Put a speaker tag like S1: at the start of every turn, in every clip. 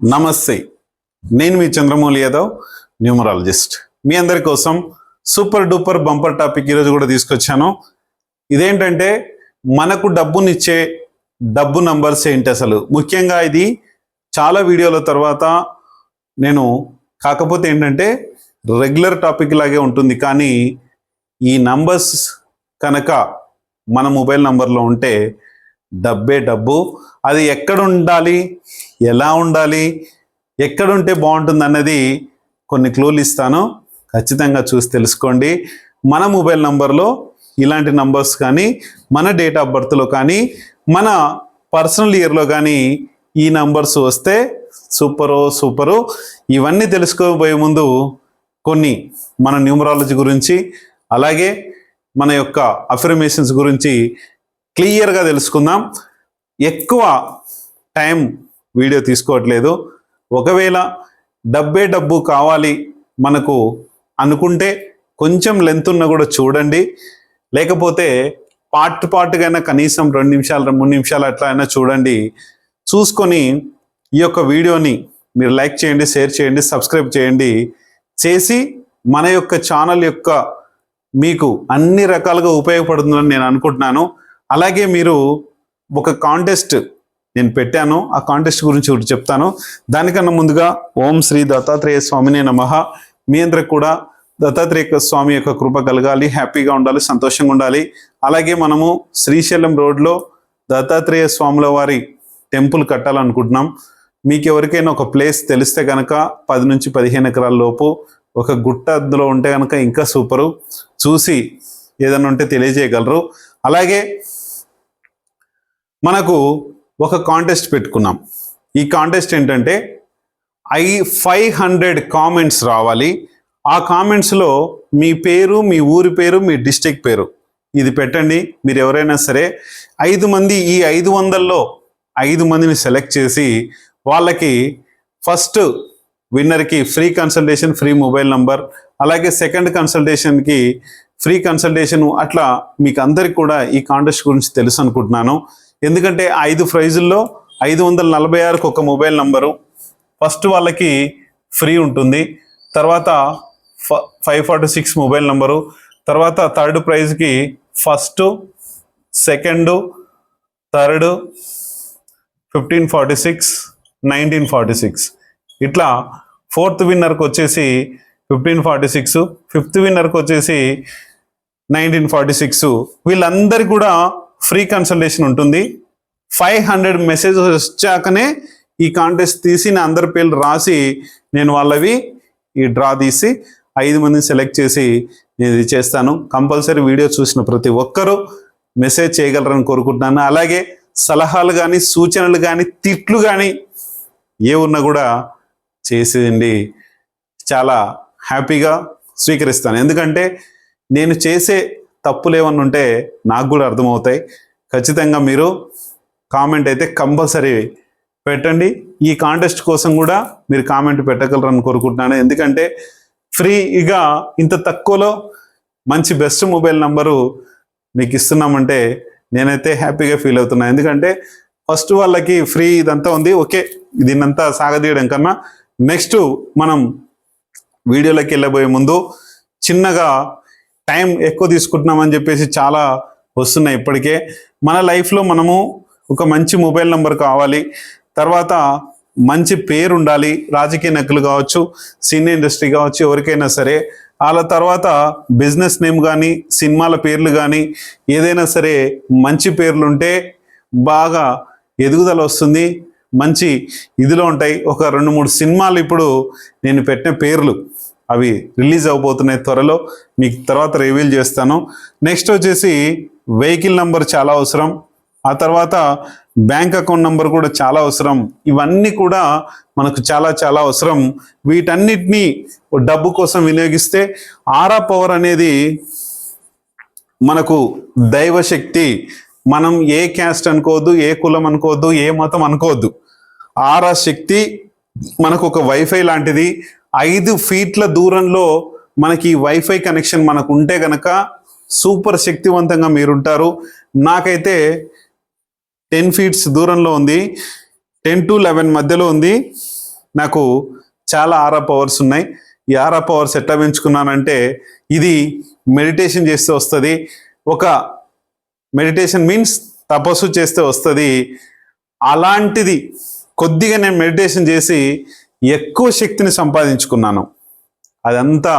S1: నమస్తే, నేను మీ చంద్రమౌళి యాదవ్, న్యూమరాలజిస్ట్. మీ అందరి కోసం సూపర్ డూపర్ బంపర్ టాపిక్ ఈరోజు కూడా తీసుకొచ్చాను. ఇదేంటంటే మనకు డబ్బునిచ్చే డబ్బు నంబర్స్ ఏంటి అసలు. ముఖ్యంగా ఇది చాలా వీడియోల తర్వాత నేను కాకపోతే ఏంటంటే రెగ్యులర్ టాపిక్ లాగే ఉంటుంది, కానీ ఈ నంబర్స్ కనుక మన మొబైల్ నంబర్లో ఉంటే డబ్బే డబ్బు. అది ఎక్కడ ఉండాలి, ఎలా ఉండాలి, ఎక్కడుంటే బాగుంటుంది అన్నది కొన్ని క్లూలు ఇస్తాను, ఖచ్చితంగా చూసి తెలుసుకోండి. మన మొబైల్ నంబర్లో ఇలాంటి నంబర్స్ కానీ, మన డేట్ ఆఫ్ బర్త్లో కానీ, మన పర్సనల్ ఇయర్లో కానీ ఈ నంబర్స్ వస్తే సూపరు. ఇవన్నీ తెలుసుకోబోయే ముందు కొన్ని మన న్యూమరాలజీ గురించి, అలాగే మన యొక్క అఫర్మేషన్స్ గురించి క్లియర్గా తెలుసుకుందాం. ఎక్కువ టైం వీడియో తీసుకోవట్లేదు. ఒకవేళ డబ్బే డబ్బు కావాలి మనకు అనుకుంటే కొంచెం లెంత్ ఉన్న కూడా చూడండి, లేకపోతే పార్ట్గా కనీసం 2 నిమిషాలు 3 నిమిషాలు అట్లా అయినా చూడండి. చూసుకొని ఈ యొక్క వీడియోని మీరు లైక్ చేయండి, షేర్ చేయండి, సబ్స్క్రైబ్ చేయండి. చేసి మన యొక్క ఛానల్ యొక్క మీకు అన్ని రకాలుగా ఉపయోగపడుతుందని నేను అనుకుంటున్నాను. అలాగే మీరు ఒక కాంటెస్ట్ నేను పెట్టాను, ఆ కాంటెస్ట్ గురించి ఒకటి చెప్తాను. దానికన్నా ముందుగా ఓం శ్రీ దత్తాత్రేయ స్వామినే నమః. మీ అందరికి కూడా దత్తాత్రేయ స్వామి యొక్క కృప కలగాలి, హ్యాపీగా ఉండాలి, సంతోషంగా ఉండాలి. అలాగే మనము శ్రీశైలం రోడ్లో దత్తాత్రేయ స్వాముల వారి టెంపుల్ కట్టాలనుకుంటున్నాం. మీకు ఎవరికైనా ఒక ప్లేస్ తెలిస్తే కనుక 10 నుంచి 15 ఎకరాల లోపు ఒక గుట్ట అందులో ఉంటే కనుక ఇంకా సూపరు. చూసి ఏదైనా ఉంటే తెలియజేయగలరు. అలాగే మనకు ఒక కాంటెస్ట్ పెట్టుకున్నాం. ఈ కాంటెస్ట్ ఏంటంటే 500 కామెంట్స్ రావాలి. ఆ కామెంట్స్లో మీ పేరు, మీ ఊరి పేరు, మీ డిస్ట్రిక్ట్ పేరు ఇది పెట్టండి. మీరు ఎవరైనా సరే 5 మంది, ఈ 500లో 5 మందిని సెలెక్ట్ చేసి వాళ్ళకి ఫస్ట్ విన్నర్కి free consultation, free mobile number, అలాగే సెకండ్ కన్సల్టేషన్కి ఫ్రీ కన్సల్టేషన్. అట్లా మీకు అందరికి కూడా ఈ కాంటెస్ట్ గురించి తెలుసు అనుకుంటున్నాను. ఎందుకంటే 5 ప్రైజుల్లో 546కి ఒక మొబైల్ నంబరు ఫస్ట్ వాళ్ళకి ఫ్రీ ఉంటుంది. తర్వాత 546 మొబైల్ నంబరు, తర్వాత థర్డ్ ప్రైజ్కి ఫస్ట్, సెకండ్, థర్డ్, 1546, 1946. ఇట్లా ఫోర్త్ విన్నర్కి వచ్చేసి 1546, ఫిఫ్త్ విన్నర్కి వచ్చేసి 1946. వీళ్ళందరికీ కూడా ఫ్రీ కన్సల్టేషన్ ఉంటుంది. 500 మెసేజెస్ వచ్చాకనే ఈ కాంటెస్ట్ తీసి నా అందరి పేర్లు రాసి నేను వాళ్ళవి ఈ డ్రా తీసి 5 మందిని సెలెక్ట్ చేసి నేను ఇది చేస్తాను. కంపల్సరీ వీడియో చూసిన ప్రతి ఒక్కరూ మెసేజ్ చేయగలరని కోరుకుంటున్నాను. అలాగే సలహాలు కానీ, సూచనలు కానీ, తిట్లు కానీ ఏ ఉన్నా కూడా చేసేయండి. చాలా హ్యాపీగా స్వీకరిస్తాను. ఎందుకంటే నేను చేసే తప్పులు ఏమన్నా ఉంటే నాకు కూడా అర్థమవుతాయి. ఖచ్చితంగా మీరు కామెంట్ అయితే కంపల్సరీ పెట్టండి. ఈ కాంటెస్ట్ కోసం కూడా మీరు కామెంట్ పెట్టగలరని కోరుకుంటున్నాను. ఎందుకంటే ఫ్రీగా ఇంత తక్కువలో మంచి బెస్ట్ మొబైల్ నంబరు మీకు ఇస్తున్నామంటే నేనైతే హ్యాపీగా ఫీల్ అవుతున్నాను. ఎందుకంటే ఫస్ట్ వాళ్ళకి ఫ్రీ ఇదంతా ఉంది, ఓకే, దీన్నంతా సాగదీయడం కన్నా నెక్స్ట్ మనం వీడియోలోకి వెళ్ళబోయే ముందు చిన్నగా టైం ఎక్కువ తీసుకుంటున్నామని చెప్పేసి చాలా వస్తున్నాయి ఇప్పటికే. మన లైఫ్లో మనము ఒక మంచి మొబైల్ నెంబర్ కావాలి, తర్వాత మంచి పేరు ఉండాలి. రాజకీయ నాయకులు కావచ్చు, సినీ ఇండస్ట్రీ కావచ్చు, ఎవరికైనా సరే. వాళ్ళ తర్వాత బిజినెస్ నేమ్ కానీ, సినిమాల పేర్లు కానీ, ఏదైనా సరే మంచి పేర్లు ఉంటే బాగా ఎదుగుదల వస్తుంది, మంచి ఇదిలో ఉంటాయి. ఒక 2-3 సినిమాలు ఇప్పుడు నేను పెట్టిన పేర్లు అవి రిలీజ్ అవబోతున్నాయి త్వరలో, మీకు తర్వాత రివీల్ చేస్తాను. నెక్స్ట్ వచ్చేసి వెహికల్ నంబర్ చాలా అవసరం. ఆ తర్వాత బ్యాంక్ అకౌంట్ నంబర్ కూడా చాలా అవసరం. ఇవన్నీ కూడా మనకు చాలా చాలా అవసరం. వీటన్నిటినీ డబ్బు కోసం వినియోగిస్తే ఆరా పవర్ అనేది మనకు దైవశక్తి. మనం ఏ క్యాస్ట్ అనుకోవద్దు, ఏ కులం అనుకోవద్దు, ఏ మతం అనుకోవద్దు. ఆరా శక్తి మనకు ఒక వైఫై లాంటిది. 5 ఫీట్ల దూరంలో మనకి వైఫై కనెక్షన్ మనకు ఉంటే కనుక సూపర్ శక్తివంతంగా మీరుంటారు. నాకైతే 10 ఫీట్స్ దూరంలో ఉంది, 10 to 11 మధ్యలో ఉంది. నాకు చాలా ఆరా పవర్స్ ఉన్నాయి. ఈ ఆరా పవర్స్ ఎట్లా పెంచుకున్నానంటే, ఇది మెడిటేషన్ చేస్తే వస్తుంది. ఒక మెడిటేషన్ మీన్స్ తపస్సు చేస్తే వస్తుంది. అలాంటిది కొద్దిగా నేను మెడిటేషన్ చేసి ఎక్కువ శక్తిని సంపాదించుకున్నాను. అదంతా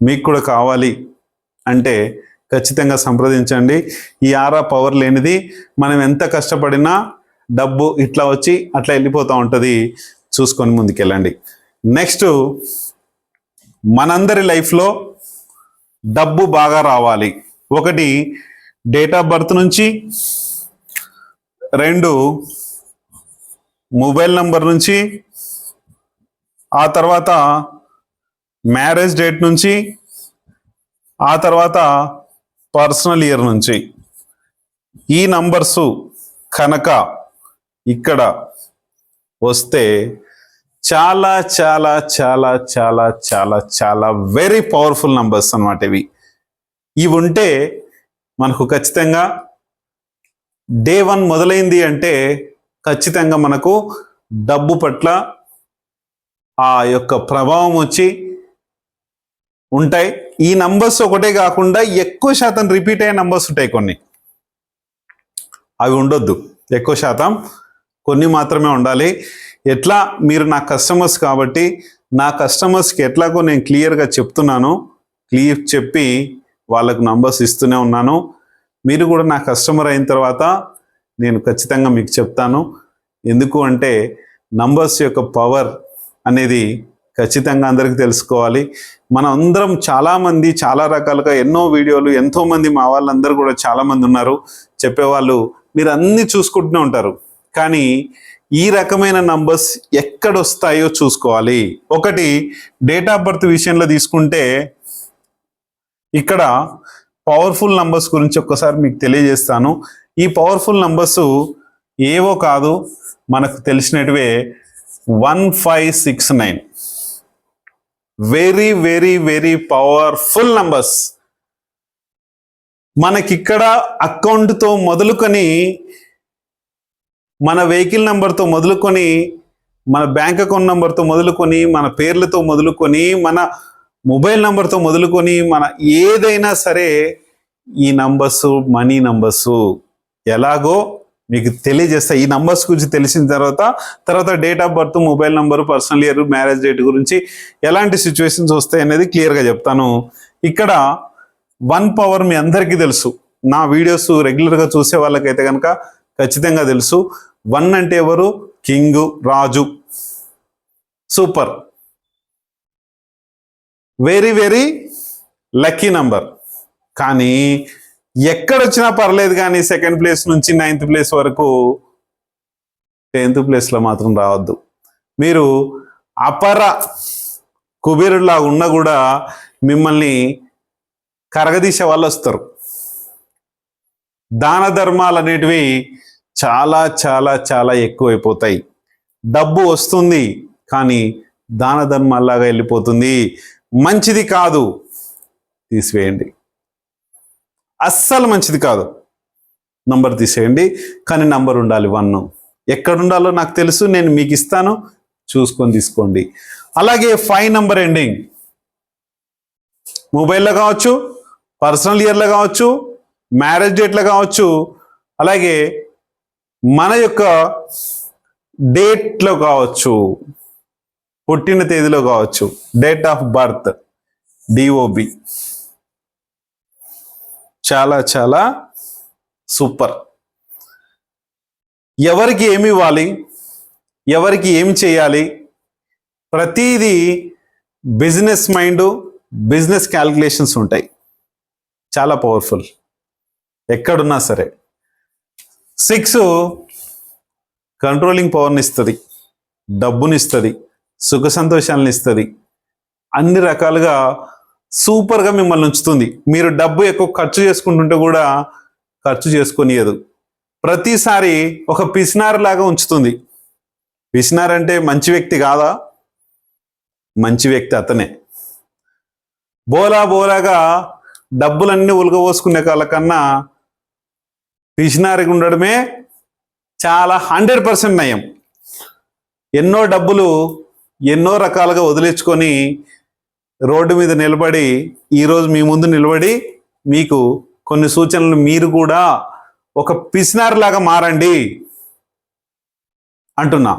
S1: మీకు కూడా కావాలి అంటే ఖచ్చితంగా సంప్రదించండి. ఈ ఆరా పవర్ లేనిది మనం ఎంత కష్టపడినా డబ్బు ఇట్లా వచ్చి అట్లా వెళ్ళిపోతూ ఉంటుంది. చూసుకొని ముందుకెళ్ళండి. నెక్స్ట్, మనందరి లైఫ్లో డబ్బు బాగా రావాలి. ఒకటి, డేట్ ఆఫ్ బర్త్ నుంచి, 2 మొబైల్ నంబర్ నుంచి, ఆ తర్వాత మ్యారేజ్ డేట్ నుంచి, ఆ తర్వాత పర్సనల్ ఇయర్ నుంచి. ఈ నంబర్సు కనుక ఇక్కడ వస్తే చాలా చాలా చాలా చాలా చాలా చాలా వెరీ పవర్ఫుల్ నంబర్స్ అన్నమాట ఇవి. ఇవి ఉంటే మనకు ఖచ్చితంగా డే 1 మొదలైంది అంటే ఖచ్చితంగా మనకు డబ్బు పట్ల ఆ యొక్క ప్రభావం వచ్చి ఉంటాయి. ఈ నంబర్స్ ఒకటే కాకుండా ఎక్కువ శాతం రిపీట్ అయ్యే నంబర్స్ ఉంటాయి కొన్ని. అవి ఉండొద్దు, ఎక్కువ శాతం కొన్ని మాత్రమే ఉండాలి. ఎట్లా, మీరు నా కస్టమర్స్ కాబట్టి నా కస్టమర్స్కి ఎట్లాగో నేను క్లియర్గా చెప్తున్నాను, క్లియర్ చెప్పి వాళ్ళకు నంబర్స్ ఇస్తూనే ఉన్నాను. మీరు కూడా నా కస్టమర్ అయిన తర్వాత నేను ఖచ్చితంగా మీకు చెప్తాను. ఎందుకు అంటే నంబర్స్ యొక్క పవర్ అనేది ఖచ్చితంగా అందరికీ తెలుసుకోవాలి. మనం అందరం చాలామంది చాలా రకాలుగా ఎన్నో వీడియోలు, ఎంతోమంది మా వాళ్ళందరూ కూడా చాలామంది ఉన్నారు చెప్పేవాళ్ళు, మీరు అన్నీ చూసుకుంటూనే ఉంటారు. కానీ ఈ రకమైన నంబర్స్ ఎక్కడొస్తాయో చూసుకోవాలి. ఒకటి, డేట్ ఆఫ్ బర్త్ విషయంలో తీసుకుంటే ఇక్కడ పవర్ఫుల్ నంబర్స్ గురించి ఒక్కసారి మీకు తెలియజేస్తాను. ఈ పవర్ఫుల్ నంబర్స్ ఏవో కాదు, మనకు తెలిసినటివే. 1569 very very very powerful numbers. మనకిక్కడ అకౌంట్తో మొదలుకొని, మన వెహికల్ నెంబర్తో మొదలుకొని, మన బ్యాంక్ అకౌంట్ నెంబర్తో మొదలుకొని, మన పేర్లతో మొదలుకొని, మన మొబైల్ నెంబర్తో మొదలుకొని, మన ఏదైనా సరే ఈ నంబర్స్ మనీ నంబర్స్ ఎలాగో మీకు తెలియజేస్తా. ఈ నంబర్స్ గురించి తెలిసిన తర్వాత date of birth, mobile number, personal year, marriage date గురించి ఎలాంటి సిచ్యువేషన్స్ వస్తాయి అనేది క్లియర్గా చెప్తాను. ఇక్కడ 1 పవర్ మీ అందరికీ తెలుసు. నా వీడియోస్ రెగ్యులర్గా చూసే వాళ్ళకైతే కనుక ఖచ్చితంగా తెలుసు. 1 అంటే ఎవరు? కింగ్, రాజు, super, very very lucky number. కానీ ఎక్కడొచ్చినా పర్లేదు, కానీ 2nd ప్లేస్ నుంచి 9th ప్లేస్ వరకు, 10th ప్లేస్లో మాత్రం రావద్దు. మీరు అపర కుబేరులా ఉన్నా కూడా మిమ్మల్ని కరగదీసే వాళ్ళు వస్తారు. దాన ధర్మాలు అనేటివి చాలా చాలా చాలా ఎక్కువైపోతాయి. డబ్బు వస్తుంది కానీ దాన ధర్మాల్లాగా వెళ్ళిపోతుంది. మంచిది కాదు, తీసివేయండి. అస్సలు మంచిది కాదు. నంబర్ తీసేయండి, కానీ నంబర్ ఉండాలి 1. ఎక్కడ ఉండాలో నాకు తెలుసు, నేను మీకు ఇస్తాను, చూసుకొని తీసుకోండి. అలాగే 5 నంబర్ ఎండింగ్ మొబైల్లో కావచ్చు, పర్సనల్ ఇయర్లో కావచ్చు, మ్యారేజ్ డేట్లో కావచ్చు, అలాగే మన యొక్క డేట్లో కావచ్చు, పుట్టిన తేదీలో కావచ్చు, డేట్ ఆఫ్ బర్త్, DOB. చాలా చాలా సూపర్. ఎవరికి ఏమి ఇవ్వాలి, ఎవరికి ఏమి చేయాలి, ప్రతిదీ బిజినెస్ మైండ్, బిజినెస్ క్యాల్కులేషన్స్ ఉంటాయి. చాలా పవర్ఫుల్ ఎక్కడున్నా సరే. 6 కంట్రోలింగ్ పవర్ని ఇస్తుంది, డబ్బుని ఇస్తుంది, సుఖ సంతోషాలను ఇస్తుంది, అన్ని రకాలుగా సూపర్గా మిమ్మల్ని ఉంచుతుంది. మీరు డబ్బు ఎక్కువ ఖర్చు చేసుకుంటుంటే కూడా ఖర్చు చేసుకొనియదు. ప్రతిసారి ఒక పిసినారు లాగా ఉంచుతుంది. పిసినారు అంటే మంచి వ్యక్తి కాదా? మంచి వ్యక్తి అతనే. బోలాగా డబ్బులన్నీ ఉలగబోసుకునే వాళ్ళకన్నా పిసినారిగా ఉండడమే చాలా 100% నయం. ఎన్నో డబ్బులు ఎన్నో రకాలుగా వదిలించుకొని రోడ్డు మీద నిలబడి ఈరోజు మీ ముందు నిలబడి మీకు కొన్ని సూచనలు, మీరు కూడా ఒక పిసినార్ లాగా మారండి అంటున్నా.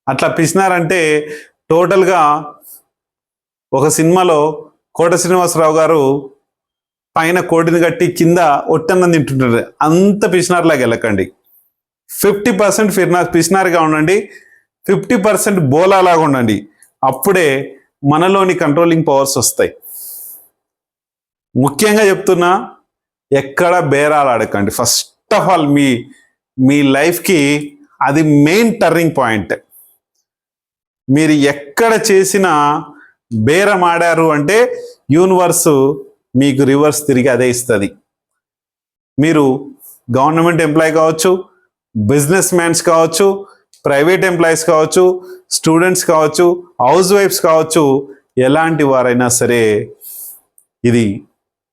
S1: అట్లా పిసినార్ అంటే టోటల్గా ఒక సినిమాలో కోట శ్రీనివాసరావు గారు పైన కోటిని కట్టి కింద ఒట్టన్నం తింటుంటారు, అంత పిసినార్లాగా వెళ్ళకండి. 50% పిసినార్గా ఉండండి, 50% బోలాలాగా ఉండండి. అప్పుడే మనలోని కంట్రోలింగ్ పవర్స్ వస్తాయి. ముఖ్యంగా చెప్తున్నా, ఎక్కడ బేరాలు ఆడకండి. ఫస్ట్ ఆఫ్ ఆల్ మీ లైఫ్కి అది మెయిన్ టర్నింగ్ పాయింట్. మీరు ఎక్కడ చేసినా బేరం ఆడారు అంటే యూనివర్స్ మీకు రివర్స్ తిరిగి అదే ఇస్తుంది. మీరు గవర్నమెంట్ ఎంప్లాయీ కావచ్చు, బిజినెస్ మ్యాన్స్ కావచ్చు, ప్రైవేట్ ఎంప్లాయీస్ కావచ్చు, స్టూడెంట్స్ కావచ్చు, హౌస్ వైఫ్స్ కావచ్చు, ఎలాంటి వారైనా సరే ఇది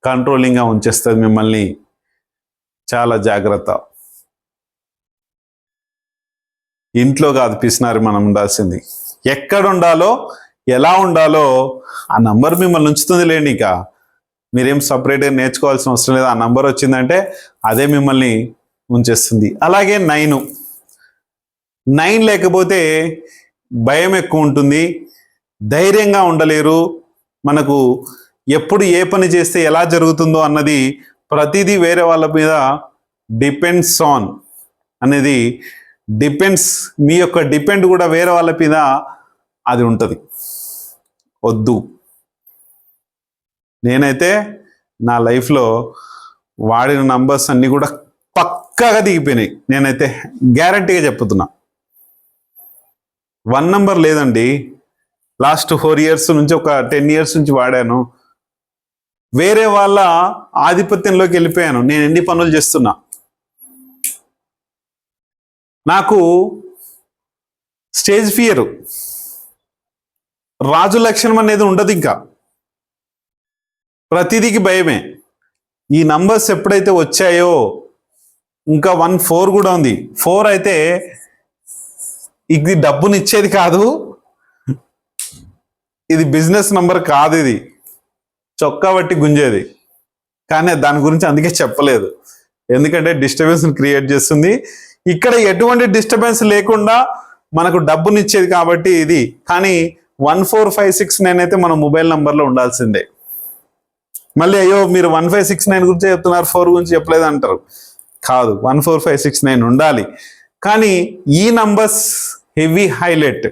S1: కంట్రోలింగ్గా ఉంచేస్తుంది మిమ్మల్ని. చాలా జాగ్రత్త. ఇంట్లో కాదు పిసినారి మనం ఉండాల్సింది, ఎక్కడ ఉండాలో ఎలా ఉండాలో ఆ నంబర్ మిమ్మల్ని ఉంచుతుంది లేండి. ఇక మీరేం సపరేట్గా నేర్చుకోవాల్సిన అవసరం లేదు. ఆ నంబర్ వచ్చిందంటే అదే మిమ్మల్ని ఉంచేస్తుంది. అలాగే 9 లేకపోతే భయం ఎక్కువ ఉంటుంది, ధైర్యంగా ఉండలేరు. మనకు ఎప్పుడు ఏ పని చేస్తే ఎలా జరుగుతుందో అన్నది ప్రతిదీ వేరే వాళ్ళ మీద డిపెండ్స్ ఆన్ అనేది మీ యొక్క డిపెండ్ కూడా వేరే వాళ్ళ మీద అది ఉంటుంది. వద్దు. నేనైతే నా లైఫ్లో వాడిన నంబర్స్ అన్నీ కూడా పక్కాగా దిగిపోయినాయి. నేనైతే గ్యారంటీగా చెప్తున్నా. 1 నంబర్ లేదండి. లాస్ట్ 4 years నుంచి, ఒక 10 years నుంచి వాడాను. వేరే వాళ్ళ ఆధిపత్యంలోకి వెళ్ళిపోయాను. నేను ఎన్ని పనులు చేస్తున్నా. నాకు స్టేజ్ ఫియర్, రాజు లక్షణం అనేది ఉండదు. ఇంకా ప్రతిదీకి భయమే. ఈ నంబర్స్ ఎప్పుడైతే వచ్చాయో, ఇంకా 1 4 కూడా ఉంది. 4 అయితే ఇది డబ్బునిచ్చేది కాదు, ఇది బిజినెస్ నంబర్ కాదు, ఇది చొక్కా బట్టి గుంజేది. కానీ దాని గురించి అందుకే చెప్పలేదు, ఎందుకంటే డిస్టర్బెన్స్ క్రియేట్ చేస్తుంది. ఇక్కడ ఎటువంటి డిస్టర్బెన్స్ లేకుండా మనకు డబ్బునిచ్చేది కాబట్టి ఇది. కానీ 14569 అయితే మన మొబైల్ నంబర్లో ఉండాల్సిందే. మళ్ళీ అయ్యో మీరు 1569 గురించి చెప్తున్నారు, 4 గురించి చెప్పలేదు అంటారు. కాదు, 14569 ఉండాలి. కానీ ఈ నంబర్స్ హెవీ హైలైట్.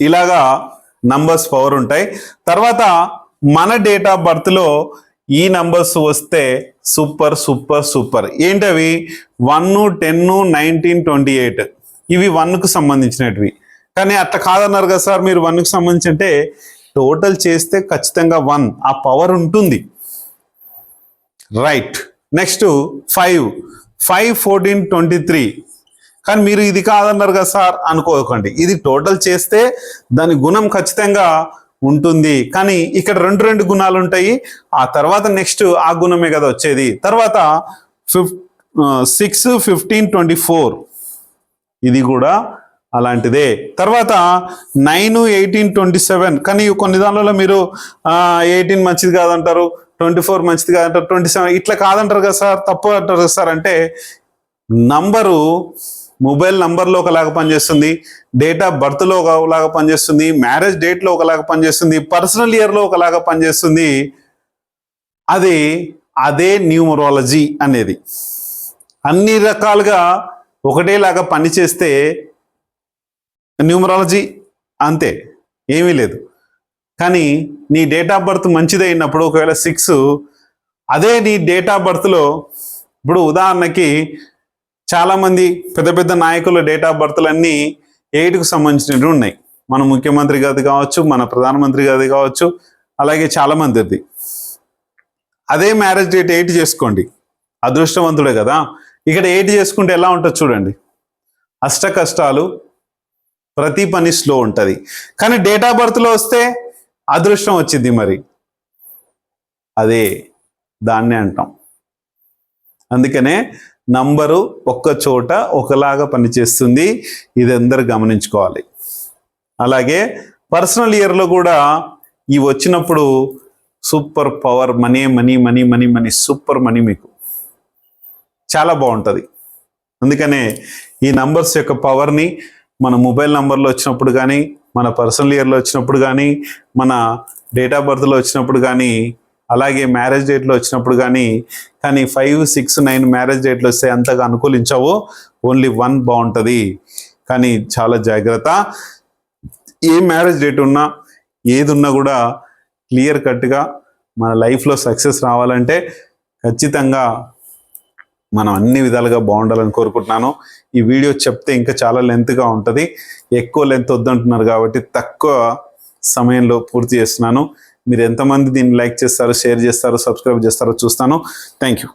S1: ఇలాగా నంబర్స్ పవర్ ఉంటాయి. తర్వాత మన డేట్ ఆఫ్ బర్త్లో ఈ నంబర్స్ వస్తే సూపర్ సూపర్ సూపర్. ఏంటవి? 1, 10, 19, 28. ఇవి 1కు సంబంధించినవి. కానీ అట్లా కాదన్నారు కదా సార్ మీరు 1కు సంబంధించి అంటే, టోటల్ చేస్తే ఖచ్చితంగా 1 ఆ పవర్ ఉంటుంది. రైట్. నెక్స్ట్ 5, 14, 23. కానీ మీరు ఇది కాదన్నారు కదా సార్ అనుకోకండి. ఇది టోటల్ చేస్తే దాని గుణం ఖచ్చితంగా ఉంటుంది. కానీ ఇక్కడ 2 గుణాలు ఉంటాయి. ఆ తర్వాత నెక్స్ట్ ఆ గుణమే కదా వచ్చేది. తర్వాత 6, 15, 24. ఇది కూడా అలాంటిదే. తర్వాత 9, 18, 27. కానీ కొన్ని దానిలో మీరు 18 మంచిది కాదంటారు, 24 మంచిది కాదంటారు, 27 ఇట్లా కాదంటారు కదా సార్, తప్పు అంటారు కదా సార్. అంటే నంబరు మొబైల్ నంబర్లో ఒకలాగా పనిచేస్తుంది, డేట్ ఆఫ్ బర్త్లో ఒకలాగా పనిచేస్తుంది, మ్యారేజ్ డేట్లో ఒకలాగా పనిచేస్తుంది, పర్సనల్ ఇయర్లో ఒకలాగా పనిచేస్తుంది. అదే న్యూమరాలజీ అనేది. అన్ని రకాలుగా ఒకటేలాగా పనిచేస్తే న్యూమరాలజీ అంతే, ఏమీ లేదు. కానీ నీ డేట్ ఆఫ్ బర్త్ మంచిదైనప్పుడు, ఒకవేళ 6 అదే నీ డేట్ ఆఫ్ బర్త్లో, ఇప్పుడు ఉదాహరణకి చాలామంది పెద్ద పెద్ద నాయకుల డేట్ ఆఫ్ బర్త్లన్నీ 8కు సంబంధించినవి ఉన్నాయి. మన ముఖ్యమంత్రి గారిది కావచ్చు, మన ప్రధానమంత్రి గారిది కావచ్చు, అలాగే చాలామందిది. అదే మ్యారేజ్ డేట్ 8 చేసుకోండి, అదృష్టవంతుడే కదా. ఇక్కడ 8 చేసుకుంటే ఎలా ఉంటుంది చూడండి, అష్ట కష్టాలు, ప్రతి పని స్లో ఉంటుంది. కానీ డేట్ ఆఫ్ బర్త్లో వస్తే అదృష్టం వచ్చింది. మరి దాన్నే అంటాం. అందుకనే నంబరు ఒక్క చోట ఒకలాగా పనిచేస్తుంది. ఇది అందరూ గమనించుకోవాలి. అలాగే పర్సనల్ ఇయర్లో కూడా ఇవి వచ్చినప్పుడు super power money money money money money super money మీకు చాలా బాగుంటుంది. అందుకనే ఈ నంబర్స్ యొక్క పవర్ని మన మొబైల్ నంబర్లో వచ్చినప్పుడు కానీ, మన పర్సనల్ ఇయర్లో వచ్చినప్పుడు కానీ, మన డేట్ ఆఫ్ బర్త్లో వచ్చినప్పుడు కానీ, అలాగే మ్యారేజ్ డేట్లో వచ్చినప్పుడు కానీ 5, 6, 9 మ్యారేజ్ డేట్లు వస్తే అంతగా అనుకూలించవు. ఓన్లీ 1 బాగుంటుంది. కానీ చాలా జాగ్రత్త. ఏ మ్యారేజ్ డేట్ ఉన్నా ఏది ఉన్నా కూడా క్లియర్ కట్గా మన లైఫ్లో సక్సెస్ రావాలంటే ఖచ్చితంగా మనం అన్ని విధాలుగా బాగుండాలని కోరుకుంటున్నాను. ఈ వీడియో చెప్తే ఇంకా చాలా లెంత్గా ఉంటుంది. ఎక్కువ లెంత్ వద్దంటున్నారు కాబట్టి తక్కువ సమయంలో పూర్తి చేస్తున్నాను. మీరు ఎంతమంది దీన్ని లైక్ చేస్తారో, షేర్ చేస్తారో, సబ్స్క్రైబ్ చేస్తారో చూస్తాను. Thank you.